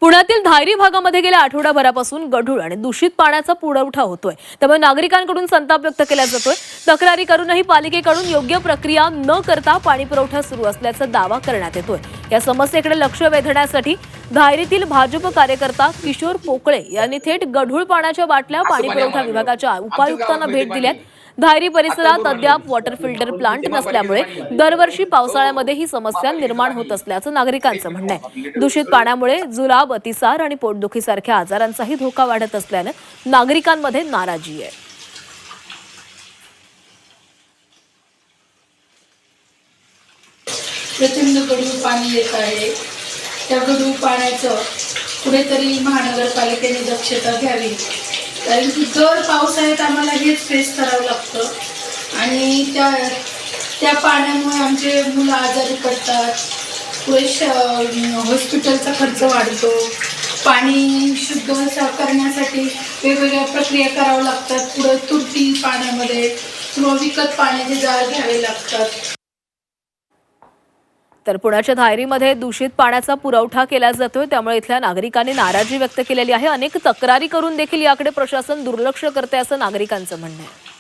पुण्यातील धायरी भागामध्ये गेल्या आठवडाभरापासून गढूळ आणि दूषित पाण्याचा पुरवठा होतोय। त्यामुळे नागरिकांकडून संताप व्यक्त केला जातोय। तक्रारी करूनही पालिकेकडून योग्य प्रक्रिया न करता पाणी पुरवठा सुरू असल्याचा दावा करण्यात येतोय। या समस्येकडे लक्ष वेधण्यासाठी धायरीतील भाजप कार्यकर्ता किशोर पोकळे यांनी थेट गढूळ पाण्याच्या बाटल्या पाणी पुरवठा विभागाच्या उपायुक्तांना भेट दिल्यात। धायरी परिसरात अद्याप वॉटर फिल्टर प्लांट नसल्यामुळे दरवर्षी पावसाळ्यामध्ये ही समस्या निर्माण होत असल्याचं नागरिकांचं म्हणणं आहे। दूषित पाण्यामुळे जुलाब, अतिसार आणि पोटदुखीसारख्या आजारांचाही धोका वाढत असल्यानं नागरिकांमध्ये नाराजी आहे। प्रचंड गढूळ पाणी येत आहे। त्या गढूळ पाण्याचं कुठेतरी महानगरपालिकेने दक्षता घ्यावी, कारण की दर पावसाळ्यात आम्हाला हेच फेस करावं लागतं आणि त्या पाण्यामुळे आमचे मुलं आजारी पडतात। पुरेशा हॉस्पिटलचा खर्च वाढतो। पाणी शुद्ध करण्यासाठी वेगवेगळ्या प्रक्रिया कराव्या लागतात। पुढे तुरटी पाण्यामध्ये किंवा विकत पाण्याचे जार घ्यावे लागतात। तर पुण्याच्या धायरीमध्ये दूषित पाण्याचा पुरवठा केला जातोय, त्यामुळे इथल्या नागरिकांनी नाराजी व्यक्त केलेली आहे। अनेक तक्रारी करून देखील याकडे प्रशासन दुर्लक्ष करते असं नागरिकांचं म्हणणं आहे।